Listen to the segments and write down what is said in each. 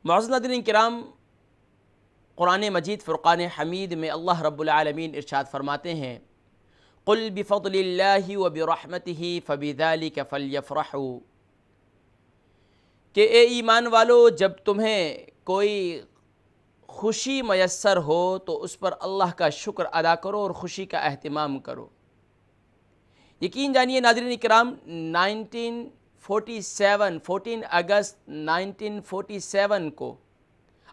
معزز ناظرین کرام، قرآن مجید فرقان حمید میں اللہ رب العالمین ارشاد فرماتے ہیں، قل بفضل اللہ وبرحمتہ فبذلک فلیفرحوا، کہ اے ایمان والو، جب تمہیں کوئی خوشی میسر ہو تو اس پر اللہ کا شکر ادا کرو اور خوشی کا اہتمام کرو۔ یقین جانیے ناظرین کرام، 14 اگست 1947 کو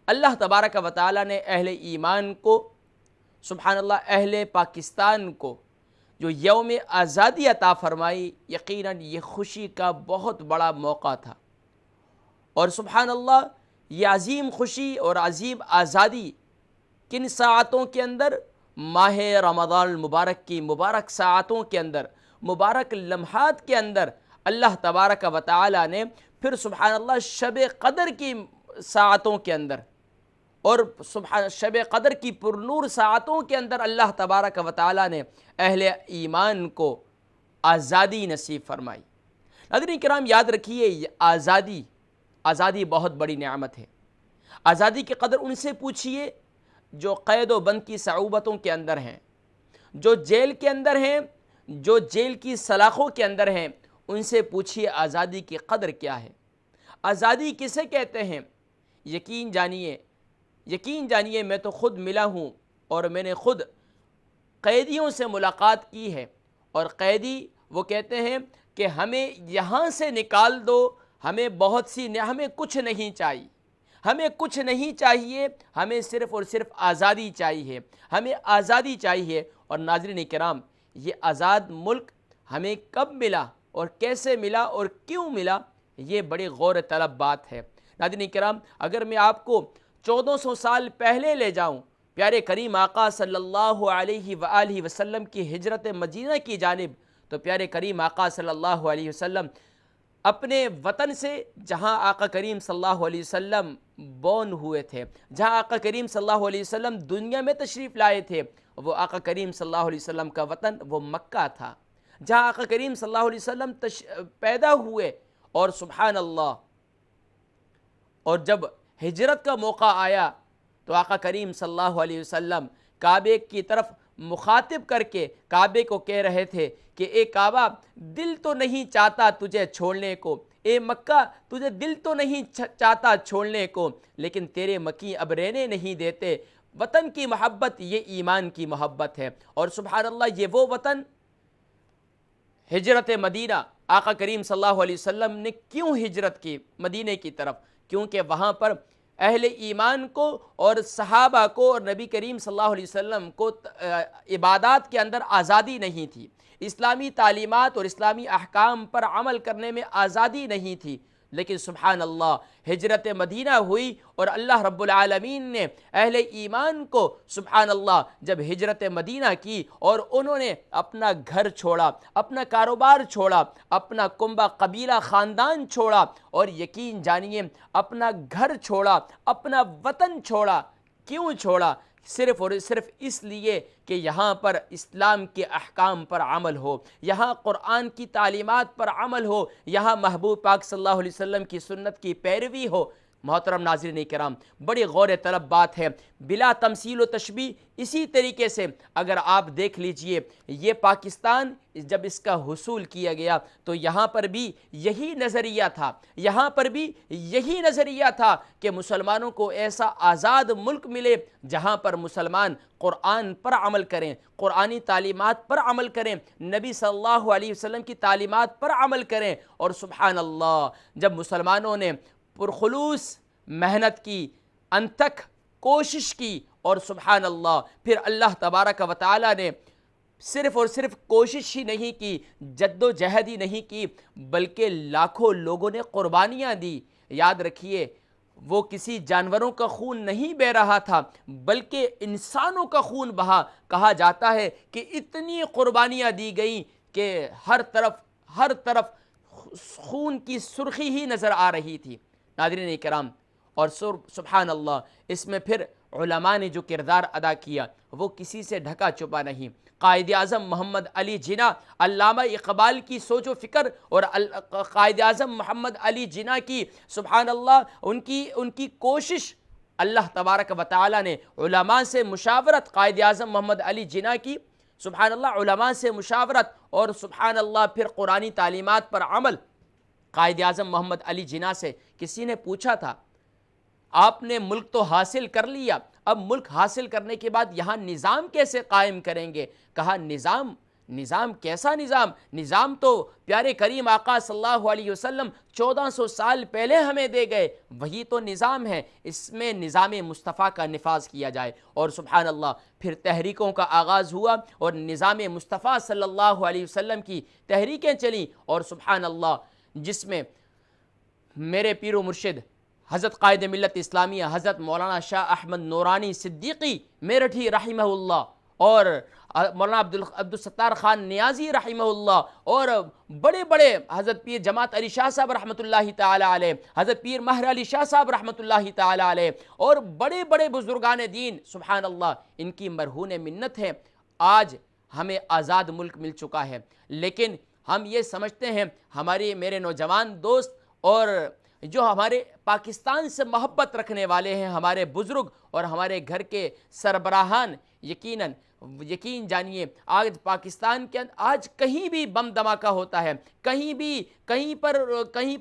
اللہ تبارک و تعالیٰ نے اہل ایمان کو، سبحان اللہ، اہل پاکستان کو جو یوم آزادی عطا فرمائی، یقیناً یہ خوشی کا بہت بڑا موقع تھا۔ اور سبحان اللہ، یہ عظیم خوشی اور عظیم آزادی کن ساعتوں کے اندر؟ ماہ رمضان المبارک کی مبارک ساعتوں کے اندر، مبارک لمحات کے اندر اللہ تبارک و تعالی نے پھر سبحان اللہ شب قدر کی ساعتوں کے اندر اور شب قدر کی پرنور ساعتوں کے اندر اللہ تبارک و تعالی نے اہل ایمان کو آزادی نصیب فرمائی۔ ناظرین کرام، یاد رکھیے، آزادی بہت بڑی نعمت ہے۔ آزادی کی قدر ان سے پوچھئے جو قید و بند کی صعوبتوں کے اندر ہیں، جو جیل کے اندر ہیں، جو جیل کی سلاخوں کے اندر ہیں، ان سے پوچھئے آزادی کی قدر کیا ہے، آزادی کسے کہتے ہیں۔ یقین جانیے میں تو خود ملا ہوں اور میں نے خود قیدیوں سے ملاقات کی ہے، اور قیدی وہ کہتے ہیں کہ ہمیں یہاں سے نکال دو، ہمیں کچھ نہیں چاہیے، ہمیں صرف اور صرف آزادی چاہیے، ہمیں آزادی چاہیے۔ اور ناظرین کرام، یہ آزاد ملک ہمیں کب ملا اور کیسے ملا اور کیوں ملا، یہ بڑی غور طلب بات ہے۔ ناظرین کرام، اگر میں آپ کو 1400 سال پہلے لے جاؤں، پیارے کریم آقا صلی اللہ علیہ وآلہ وسلم کی ہجرت مدینہ کی جانب، تو پیارے کریم آقا صلی اللہ علیہ وسلم اپنے وطن سے، جہاں آقا کریم صلی اللہ علیہ وسلم بورن ہوئے تھے، جہاں آقا کریم صلی اللہ علیہ وسلم دنیا میں تشریف لائے تھے، وہ آقا کریم صلی اللہ علیہ وسلم کا وطن وہ مکہ تھا، جہاں آقا کریم صلی اللہ علیہ وسلم پیدا ہوئے۔ اور سبحان اللہ، اور جب ہجرت کا موقع آیا تو آقا کریم صلی اللہ علیہ وسلم کعبے کی طرف مخاطب کر کے کعبے کو کہہ رہے تھے کہ اے کعبہ، دل تو نہیں چاہتا تجھے چھوڑنے کو، اے مکہ، تجھے دل تو نہیں چاہتا چھوڑنے کو، لیکن تیرے مکی اب رہنے نہیں دیتے۔ وطن کی محبت یہ ایمان کی محبت ہے۔ اور سبحان اللہ، یہ وہ وطن ہجرت مدینہ، آقا کریم صلی اللہ علیہ وسلم نے کیوں ہجرت کی مدینہ کی طرف؟ کیونکہ وہاں پر اہل ایمان کو اور صحابہ کو اور نبی کریم صلی اللہ علیہ وسلم کو عبادات کے اندر آزادی نہیں تھی، اسلامی تعلیمات اور اسلامی احکام پر عمل کرنے میں آزادی نہیں تھی۔ لیکن سبحان اللہ، ہجرت مدینہ ہوئی اور اللہ رب العالمین نے اہل ایمان کو سبحان اللہ جب ہجرت مدینہ کی اور انہوں نے اپنا گھر چھوڑا، اپنا کاروبار چھوڑا، اپنا کنبہ قبیلہ خاندان چھوڑا، اور یقین جانیے اپنا گھر چھوڑا، اپنا وطن چھوڑا۔ کیوں چھوڑا؟ صرف اور صرف اس لیے کہ یہاں پر اسلام کے احکام پر عمل ہو، یہاں قرآن کی تعلیمات پر عمل ہو، یہاں محبوب پاک صلی اللہ علیہ وسلم کی سنت کی پیروی ہو۔ محترم ناظرین کرام، بڑی غور طلب بات ہے، بلا تمثیل و تشبیہ۔ اسی طریقے سے اگر آپ دیکھ لیجئے، یہ پاکستان جب اس کا حصول کیا گیا تو یہاں پر بھی یہی نظریہ تھا، کہ مسلمانوں کو ایسا آزاد ملک ملے جہاں پر مسلمان قرآن پر عمل کریں، قرآنی تعلیمات پر عمل کریں، نبی صلی اللہ علیہ وسلم کی تعلیمات پر عمل کریں۔ اور سبحان اللہ، جب مسلمانوں نے پرخلوص محنت کی، انتھک کوشش کی، اور سبحان اللہ پھر اللہ تبارک و تعالی نے صرف اور صرف کوشش ہی نہیں کی، جد و جہد ہی نہیں کی، بلکہ لاکھوں لوگوں نے قربانیاں دی۔ یاد رکھیے، وہ کسی جانوروں کا خون نہیں بہہ رہا تھا، بلکہ انسانوں کا خون بہا۔ کہا جاتا ہے کہ اتنی قربانیاں دی گئیں کہ ہر طرف خون کی سرخی ہی نظر آ رہی تھی۔ ناظرین کرام، اور سبحان اللہ اس میں پھر علماء نے جو کردار ادا کیا وہ کسی سے ڈھکا چھپا نہیں۔ قائد اعظم محمد علی جناح، علامہ اقبال کی سوچ و فکر اور قائد اعظم محمد علی جناح کی سبحان اللہ ان کی کوشش، اللہ تبارک و تعالی نے علماء سے مشاورت، قائد اعظم محمد علی جناح کی سبحان اللہ علماء سے مشاورت اور سبحان اللہ پھر قرآنی تعلیمات پر عمل۔ قائد اعظم محمد علی جناح سے کسی نے پوچھا تھا آپ نے ملک تو حاصل کر لیا، اب ملک حاصل کرنے کے بعد یہاں نظام کیسے قائم کریں گے؟ کہا نظام کیسا نظام؟ نظام تو پیارے کریم آقا صلی اللہ علیہ وسلم 1400 سال پہلے ہمیں دے گئے، وہی تو نظام ہے، اس میں نظام مصطفیٰ کا نفاذ کیا جائے۔ اور سبحان اللہ پھر تحریکوں کا آغاز ہوا اور نظام مصطفیٰ صلی اللہ علیہ وسلم کی تحریکیں چلیں، اور سبحان اللہ جس میں میرے پیر و مرشد حضرت قائد ملت اسلامیہ حضرت مولانا شاہ احمد نورانی صدیقی میرٹھی رحمہ اللہ اور مولانا عبدالستار خان نیازی رحمہ اللہ اور بڑے بڑے حضرت پیر جماعت علی شاہ صاحب رحمۃ اللہ تعالی علیہ، حضرت پیر مہر علی شاہ صاحب رحمۃ اللہ تعالی علیہ اور بڑے بڑے بزرگان دین سبحان اللہ ان کی مرہون منت ہے۔ آج ہمیں آزاد ملک مل چکا ہے، لیکن ہم یہ سمجھتے ہیں میرے نوجوان دوست اور جو ہمارے پاکستان سے محبت رکھنے والے ہیں، ہمارے بزرگ اور ہمارے گھر کے سربراہان، یقین جانیے آج پاکستان کے اندر آج کہیں بھی بم دھماکہ ہوتا ہے، کہیں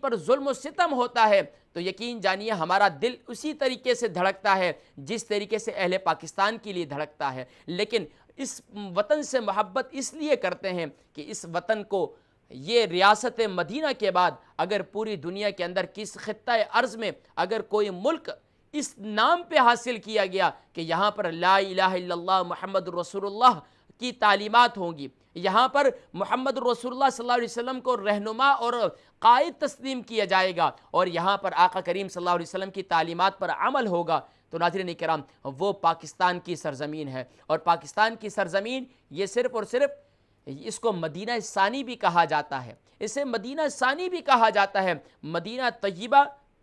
پر ظلم و ستم ہوتا ہے تو یقین جانیے ہمارا دل اسی طریقے سے دھڑکتا ہے جس طریقے سے اہل پاکستان کے لیے دھڑکتا ہے۔ لیکن اس وطن سے محبت اس لیے کرتے ہیں کہ اس وطن کو یہ ریاست مدینہ کے بعد اگر پوری دنیا کے اندر کس خطہ ارض میں اگر کوئی ملک اس نام پہ حاصل کیا گیا کہ یہاں پر لا الہ الا اللہ محمد رسول اللہ کی تعلیمات ہوں گی، یہاں پر محمد رسول اللہ صلی اللہ علیہ وسلم کو رہنما اور قائد تسلیم کیا جائے گا اور یہاں پر آقا کریم صلی اللہ علیہ وسلم کی تعلیمات پر عمل ہوگا، تو ناظرین کرام وہ پاکستان کی سرزمین ہے۔ اور پاکستان کی سرزمین یہ صرف اور صرف اس کو مدینہ ثانی بھی کہا جاتا ہے، اسے مدینہ ثانی بھی کہا جاتا ہے۔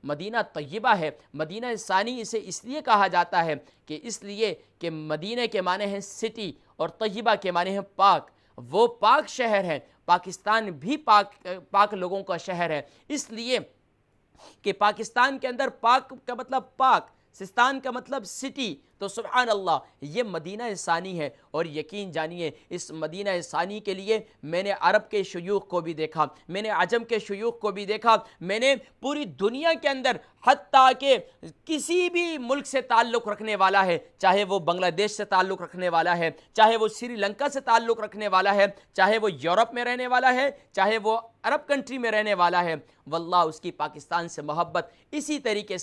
مدینہ طیبہ ہے، مدینہ ثانی اسے اس لیے کہا جاتا ہے کہ اس لیے کہ مدینہ کے معنی ہیں سٹی اور طیبہ کے معنی ہیں پاک، وہ پاک شہر ہے۔ پاکستان بھی پاک لوگوں کا شہر ہے، اس لیے کہ پاکستان کے اندر پاک کا مطلب پاک، سستان کا مطلب سٹی، تو سبحان اللہ یہ مدینہ ثانی ہے۔ اور یقین جانیے اس مدینہ ثانی کے لیے میں نے عرب کے شیوخ کو بھی دیکھا، میں نے عجم کے شیوخ کو بھی دیکھا، میں نے پوری دنیا کے اندر حتیٰ کہ کسی بھی ملک سے تعلق رکھنے والا ہے، چاہے وہ بنگلہ دیش سے تعلق رکھنے والا ہے، چاہے وہ سری لنکا سے تعلق رکھنے والا ہے، چاہے وہ یورپ میں رہنے والا ہے، چاہے وہ عرب کنٹری میں رہنے والا ہے، واللہ اس کی پاکستان سے محبت اسی طریقے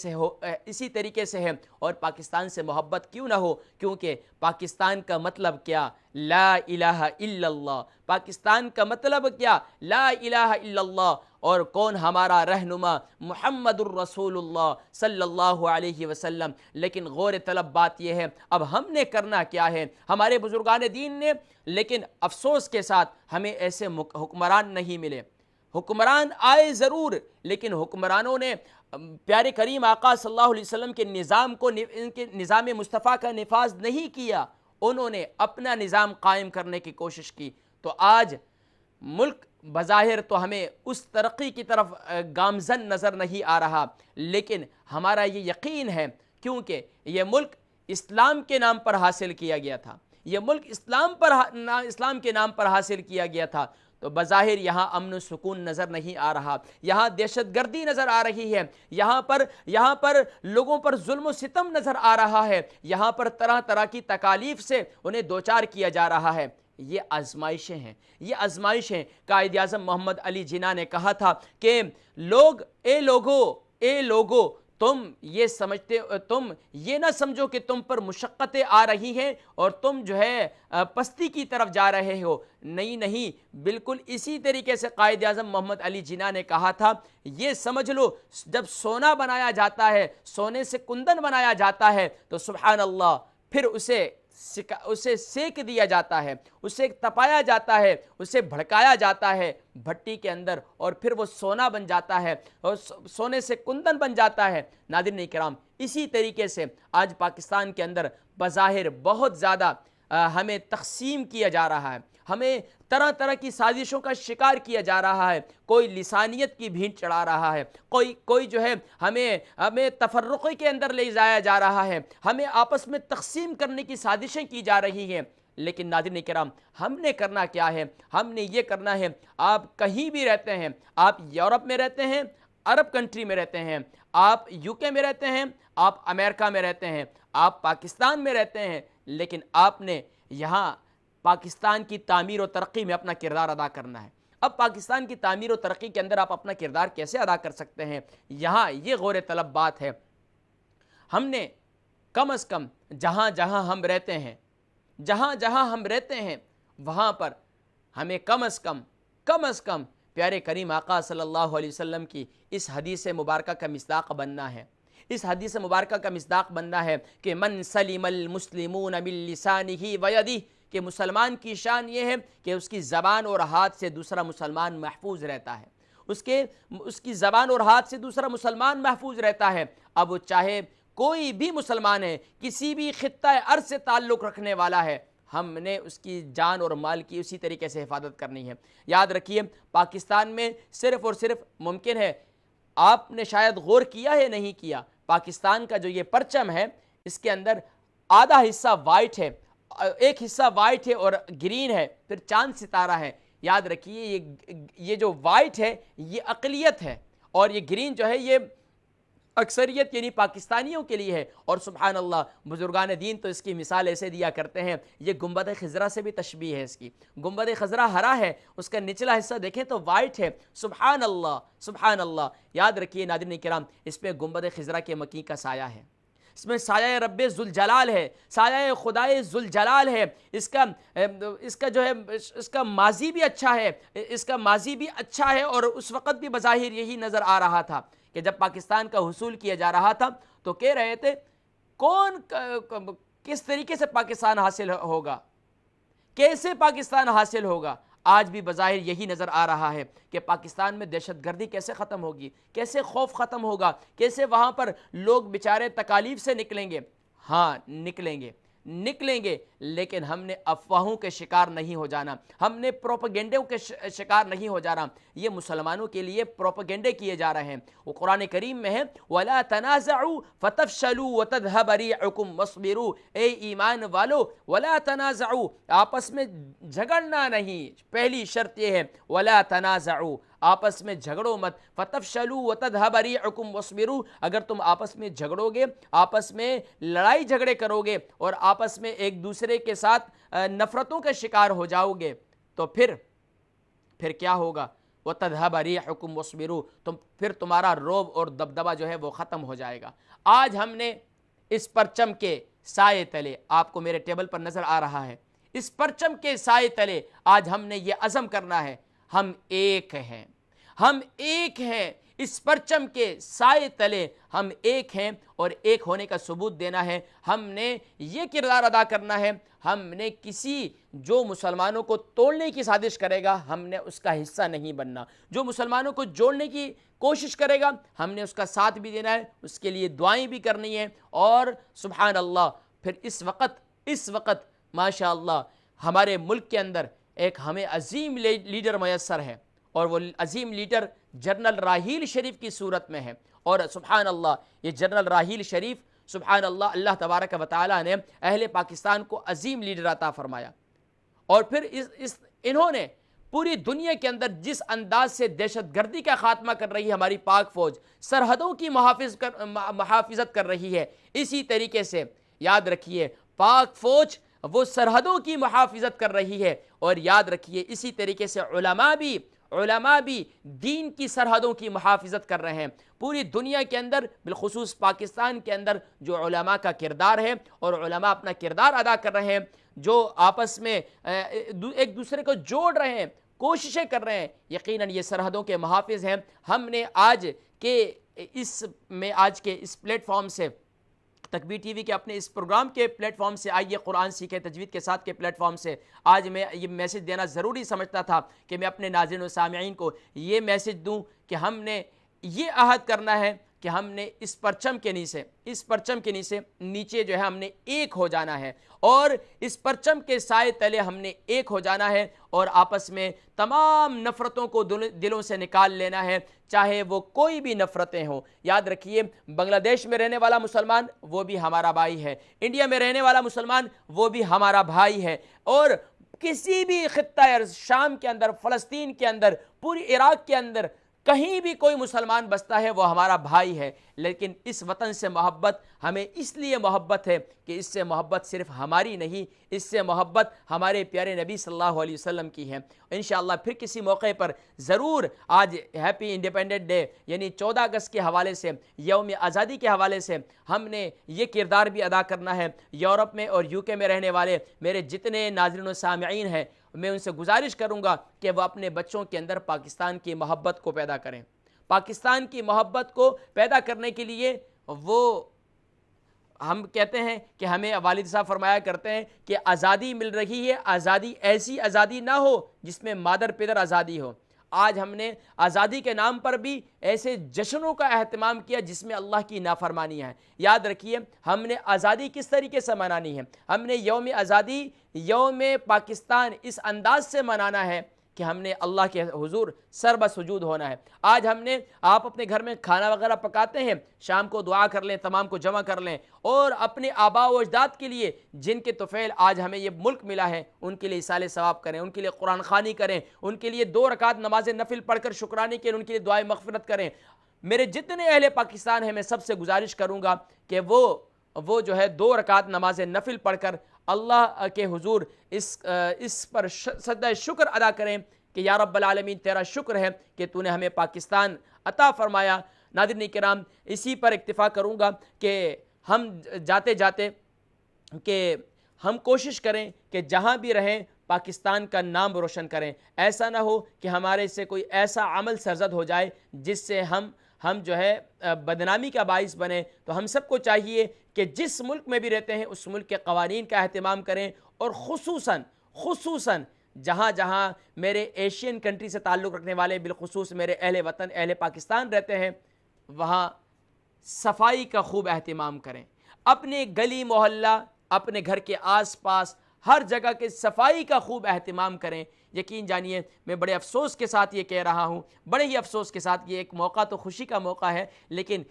سے ہے۔ اور پاکستان سے محبت کیوں نہ ہو؟ کیونکہ پاکستان کا مطلب کیا؟ لا الہ الا اللہ۔ پاکستان کا مطلب کیا؟ لا الہ الا اللہ۔ اور کون ہمارا رہنما؟ محمد الرسول اللہ صلی اللہ علیہ وسلم۔ لیکن غور طلب بات یہ ہے اب ہم نے کرنا کیا ہے؟ ہمارے بزرگان دین نے، لیکن افسوس کے ساتھ ہمیں ایسے حکمران نہیں ملے۔ حکمران آئے ضرور، لیکن حکمرانوں نے پیارے کریم آقا صلی اللہ علیہ وسلم کے نظام کو، ان کے نظام مصطفیٰ کا نفاذ نہیں کیا، انہوں نے اپنا نظام قائم کرنے کی کوشش کی۔ تو آج ملک بظاہر تو ہمیں اس ترقی کی طرف گامزن نظر نہیں آ رہا، لیکن ہمارا یہ یقین ہے کیونکہ یہ ملک اسلام کے نام پر حاصل کیا گیا تھا، یہ ملک اسلام کے نام پر حاصل کیا گیا تھا، تو بظاہر یہاں امن و سکون نظر نہیں آ رہا، یہاں دہشت گردی نظر آ رہی ہے، یہاں پر لوگوں پر ظلم و ستم نظر آ رہا ہے، یہاں پر طرح طرح کی تکالیف سے انہیں دوچار کیا جا رہا ہے۔ یہ آزمائشیں ہیں، یہ آزمائشیں۔ قائد اعظم محمد علی جناح نے کہا تھا کہ اے لوگو تم یہ نہ سمجھو کہ تم پر مشقتیں آ رہی ہیں اور تم جو ہے پستی کی طرف جا رہے ہو، نہیں، بالکل اسی طریقے سے قائد اعظم محمد علی جناح نے کہا تھا یہ سمجھ لو جب سونا بنایا جاتا ہے، سونے سے کندن بنایا جاتا ہے تو سبحان اللہ پھر اسے اسے سیک دیا جاتا ہے، اسے تپایا جاتا ہے، اسے بھڑکایا جاتا ہے بھٹی کے اندر، اور پھر وہ سونا بن جاتا ہے اور سونے سے کندن بن جاتا ہے۔ ناظرین کرام، اسی طریقے سے آج پاکستان کے اندر بظاہر بہت زیادہ ہمیں تقسیم کیا جا رہا ہے، ہمیں طرح طرح کی سازشوں کا شکار کیا جا رہا ہے، کوئی لسانیت کی بھینٹ چڑھا رہا ہے، کوئی جو ہے ہمیں تفرقے کے اندر لے جایا جا رہا ہے، ہمیں آپس میں تقسیم کرنے کی سازشیں کی جا رہی ہیں۔ لیکن ناظرین کرام، ہم نے کرنا کیا ہے؟ ہم نے یہ کرنا ہے، آپ کہیں بھی رہتے ہیں، آپ یورپ میں رہتے ہیں، عرب کنٹری میں رہتے ہیں، آپ یو کے میں رہتے ہیں، آپ امریکہ میں رہتے ہیں، آپ پاکستان میں رہتے ہیں، لیکن آپ نے یہاں پاکستان کی تعمیر و ترقی میں اپنا کردار ادا کرنا ہے۔ اب پاکستان کی تعمیر و ترقی کے اندر آپ اپنا کردار کیسے ادا کر سکتے ہیں؟ یہاں یہ غور طلب بات ہے، ہم نے کم از کم جہاں جہاں ہم رہتے ہیں وہاں پر ہمیں کم از کم پیارے کریم آقا صلی اللہ علیہ وسلم کی اس حدیث مبارکہ کا مصداق بننا ہے۔ اس حدیث مبارکہ کا مصداق بننا ہے کہ من سلم المسلمون من لسانہ ویدہ، کہ مسلمان کی شان یہ ہے کہ اس کی زبان اور ہاتھ سے دوسرا مسلمان محفوظ رہتا ہے، اس کی زبان اور ہاتھ سے دوسرا مسلمان محفوظ رہتا ہے۔ اب وہ چاہے کوئی بھی مسلمان ہے، کسی بھی خطہ ارض سے تعلق رکھنے والا ہے، ہم نے اس کی جان اور مال کی اسی طریقے سے حفاظت کرنی ہے۔ یاد رکھیے، پاکستان میں صرف اور صرف ممکن ہے، آپ نے شاید غور کیا ہے نہیں کیا، پاکستان کا جو یہ پرچم ہے اس کے اندر آدھا حصہ وائٹ ہے، ایک حصہ وائٹ ہے اور گرین ہے، پھر چاند ستارہ ہے۔ یاد رکھیے، یہ جو وائٹ ہے یہ اقلیت ہے، اور یہ گرین جو ہے یہ اکثریت یعنی پاکستانیوں کے لیے ہے۔ اور سبحان اللہ، بزرگان دین تو اس کی مثال ایسے دیا کرتے ہیں، یہ گنبد خضرا سے بھی تشبیہ ہے اس کی۔ گنبد خضرا ہرا ہے، اس کا نچلا حصہ دیکھیں تو وائٹ ہے۔ سبحان اللہ، سبحان اللہ۔ یاد رکھیے ناظرین کرام، اس پہ گنبد خضرا کے مکی کا سایہ ہے، اس میں سایہ رب ذوالجلال ہے، سایہ خدائے ذوالجلال ہے۔ اس کا جو ہے اس کا ماضی بھی اچھا ہے، اور اس وقت بھی بظاہر یہی نظر آ رہا تھا کہ جب پاکستان کا حصول کیا جا رہا تھا تو کہہ رہے تھے کس طریقے سے پاکستان حاصل ہوگا، کیسے پاکستان حاصل ہوگا۔ آج بھی بظاہر یہی نظر آ رہا ہے کہ پاکستان میں دہشت گردی کیسے ختم ہوگی، کیسے خوف ختم ہوگا، کیسے وہاں پر لوگ بیچارے تکالیف سے نکلیں گے۔ ہاں، نکلیں گے، لیکن ہم نے افواہوں کے شکار نہیں ہو جانا، ہم نے پروپیگنڈوں کے شکار نہیں ہو جانا۔ یہ مسلمانوں کے لیے پروپیگنڈے کیے جا رہے ہیں۔ وہ قرآن کریم میں ہے وَلَا تَنَازَعُوا فَتَفْشَلُوا وَتَذْهَبَ رِيحُكُمْ وَاصْبِرُوا، اے ایمان والو وَلَا تَنَازَعُوا، آپس میں جھگڑنا نہیں۔ پہلی شرط یہ ہے وَلَا تَنَازَعُوا، آپس میں جھگڑو مت۔ فَتَفْشَلُوا وَتَذْهَبَ رِيحُكُمْ وَاصْبِرُوا، اگر تم آپس میں جھگڑو گے، آپس میں لڑائی جھگڑے کرو گے اور آپس میں ایک دوسرے کے ساتھ نفرتوں کا شکار ہو جاؤ گے تو پھر کیا ہوگا؟ وَتَذْهَبَ رِيحُكُمْ وَاصْبِرُوا، پھر تمہارا روب اور دبدبہ جو ہے وہ ختم ہو جائے گا۔ آج ہم نے اس پرچم کے سائے تلے، آپ کو میرے ٹیبل پر نظر آ رہا ہے، اس پرچم کے سائے تلے آج ہم نے یہ عزم کرنا ہے، ہم ایک ہیں، اس پرچم کے سائے تلے ہم ایک ہیں، اور ایک ہونے کا ثبوت دینا ہے۔ ہم نے یہ کردار ادا کرنا ہے، ہم نے کسی جو مسلمانوں کو توڑنے کی سازش کرے گا ہم نے اس کا حصہ نہیں بننا، جو مسلمانوں کو جوڑنے کی کوشش کرے گا ہم نے اس کا ساتھ بھی دینا ہے، اس کے لیے دعائیں بھی کرنی ہے۔ اور سبحان اللہ، پھر اس وقت ماشاء اللہ ہمارے ملک کے اندر ایک ہمیں عظیم لیڈر میسر ہے، اور وہ عظیم لیڈر جنرل راحیل شریف کی صورت میں ہے۔ اور سبحان اللہ، یہ جنرل راحیل شریف، سبحان اللہ، اللہ تبارک و تعالیٰ نے اہل پاکستان کو عظیم لیڈر عطا فرمایا، اور پھر انہوں نے پوری دنیا کے اندر جس انداز سے دہشت گردی کا خاتمہ کر رہی ہے ہماری پاک فوج، سرحدوں کی محافظت کر رہی ہے، اسی طریقے سے یاد رکھیے پاک فوج وہ سرحدوں کی محافظت کر رہی ہے، اور یاد رکھیے اسی طریقے سے علماء بھی دین کی سرحدوں کی محافظت کر رہے ہیں۔ پوری دنیا کے اندر بالخصوص پاکستان کے اندر جو علماء کا کردار ہے، اور علماء اپنا کردار ادا کر رہے ہیں، جو آپس میں ایک دوسرے کو جوڑ رہے ہیں، کوششیں کر رہے ہیں، یقیناً یہ سرحدوں کے محافظ ہیں۔ ہم نے آج کے اس پلیٹ فارم سے تکبیر ٹی وی کے اپنے اس پروگرام کے پلیٹ فارم سے آئیے قرآن سیکھیں تجوید کے ساتھ کے پلیٹ فارم سے آج میں یہ میسج دینا ضروری سمجھتا تھا کہ میں اپنے ناظرین و سامعین کو یہ میسج دوں کہ ہم نے یہ عہد کرنا ہے کہ ہم نے اس پرچم کے نیچے جو ہے ہم نے ایک ہو جانا ہے، اور اس پرچم کے سائے تلے ہم نے ایک ہو جانا ہے، اور آپس میں تمام نفرتوں کو دلوں سے نکال لینا ہے، چاہے وہ کوئی بھی نفرتیں ہوں۔ یاد رکھیے، بنگلہ دیش میں رہنے والا مسلمان وہ بھی ہمارا بھائی ہے، انڈیا میں رہنے والا مسلمان وہ بھی ہمارا بھائی ہے، اور کسی بھی خطہ شام کے اندر، فلسطین کے اندر، پوری عراق کے اندر کہیں بھی کوئی مسلمان بستا ہے وہ ہمارا بھائی ہے۔ لیکن اس وطن سے محبت ہمیں اس لیے محبت ہے کہ اس سے محبت صرف ہماری نہیں، اس سے محبت ہمارے پیارے نبی صلی اللہ علیہ وسلم کی ہے۔ انشاءاللہ پھر کسی موقع پر ضرور آج ہیپی انڈیپینڈنٹ ڈے یعنی 14 اگست کے حوالے سے، یوم آزادی کے حوالے سے ہم نے یہ کردار بھی ادا کرنا ہے۔ یورپ میں اور UK میں رہنے والے میرے جتنے ناظرین و سامعین ہیں، میں ان سے گزارش کروں گا کہ وہ اپنے بچوں کے اندر پاکستان کی محبت کو پیدا کریں۔ پاکستان کی محبت کو پیدا کرنے کے لیے وہ ہم کہتے ہیں کہ ہمیں والد صاحب فرمایا کرتے ہیں کہ آزادی مل رہی ہے، آزادی ایسی آزادی نہ ہو جس میں مادر پدر آزادی ہو۔ آج ہم نے آزادی کے نام پر بھی ایسے جشنوں کا اہتمام کیا جس میں اللہ کی نافرمانی ہے۔ یاد رکھیے، ہم نے آزادی کس طریقے سے منانی ہے؟ ہم نے یوم آزادی، یوم پاکستان اس انداز سے منانا ہے کہ ہم نے اللہ کے حضور سر بسجود ہونا ہے۔ آج ہم نے، آپ اپنے گھر میں کھانا وغیرہ پکاتے ہیں، شام کو دعا کر لیں، تمام کو جمع کر لیں، اور اپنے آباء و اجداد کے لیے جن کے طفیل آج ہمیں یہ ملک ملا ہے ان کے لیے اصالِ ثواب کریں، ان کے لیے قرآن خوانی کریں، ان کے لیے 2 رکعت نماز نفل پڑھ کر شکرانے کے ان کے لیے دعائے مغفرت کریں۔ میرے جتنے اہل پاکستان ہیں میں سب سے گزارش کروں گا کہ وہ جو ہے 2 رکعت نماز نفل پڑھ کر اللہ کے حضور اس پر سجدہ شکر ادا کریں کہ یا رب العالمین تیرا شکر ہے کہ تو نے ہمیں پاکستان عطا فرمایا۔ ناظرین کرام، اسی پر اکتفا کروں گا کہ ہم جاتے جاتے کہ ہم کوشش کریں کہ جہاں بھی رہیں پاکستان کا نام روشن کریں۔ ایسا نہ ہو کہ ہمارے سے کوئی ایسا عمل سرزد ہو جائے جس سے ہم جو ہے بدنامی کا باعث بنے۔ تو ہم سب کو چاہیے کہ جس ملک میں بھی رہتے ہیں اس ملک کے قوانین کا اہتمام کریں، اور خصوصاً جہاں جہاں میرے ایشین کنٹری سے تعلق رکھنے والے، بالخصوص میرے اہل وطن اہل پاکستان رہتے ہیں، وہاں صفائی کا خوب اہتمام کریں۔ اپنے گلی محلہ، اپنے گھر کے آس پاس ہر جگہ کے صفائی کا خوب اہتمام کریں۔ یقین جانیے، میں بڑے افسوس کے ساتھ یہ کہہ رہا ہوں، بڑے ہی افسوس کے ساتھ، یہ ایک موقع تو خوشی کا موقع ہے، لیکن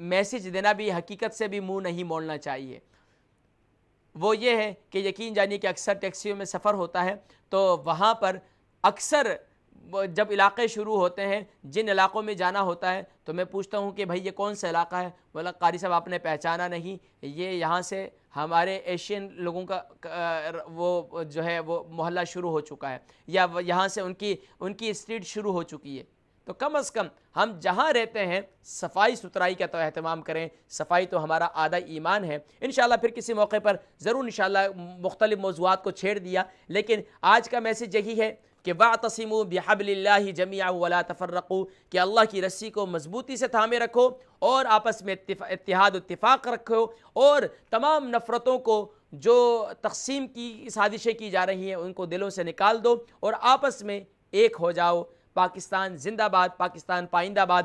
میسج دینا بھی حقیقت سے بھی منہ نہیں موڑنا چاہیے۔ وہ یہ ہے کہ یقین جانیے کہ اکثر ٹیکسیوں میں سفر ہوتا ہے تو وہاں پر اکثر جب علاقے شروع ہوتے ہیں، جن علاقوں میں جانا ہوتا ہے تو میں پوچھتا ہوں کہ بھائی یہ کون سا علاقہ ہے؟ بولا قاری صاحب آپ نے پہچانا نہیں، یہ یہاں سے ہمارے ایشین لوگوں کا وہ جو ہے وہ محلہ شروع ہو چکا ہے، یا یہاں سے ان کی اسٹریٹ شروع ہو چکی ہے۔ تو کم از کم ہم جہاں رہتے ہیں صفائی ستھرائی کا تو اہتمام کریں۔ صفائی تو ہمارا آدھا ایمان ہے۔ انشاءاللہ پھر کسی موقع پر ضرور انشاءاللہ مختلف موضوعات کو چھیڑ دیا، لیکن آج کا میسج یہی ہے کہ وَاعْتَصِمُوا بِحَبْلِ اللَّهِ جَمِيعًا وَلَا تَفَرَّقُوا، کہ اللہ کی رسی کو مضبوطی سے تھامے رکھو اور آپس میں اتحاد و اتفاق رکھو، اور تمام نفرتوں کو جو تقسیم کی سازشیں کی جا رہی ہیں ان کو دلوں سے نکال دو اور آپس میں ایک ہو جاؤ۔ پاکستان زندہ باد، پاکستان پائندہ باد۔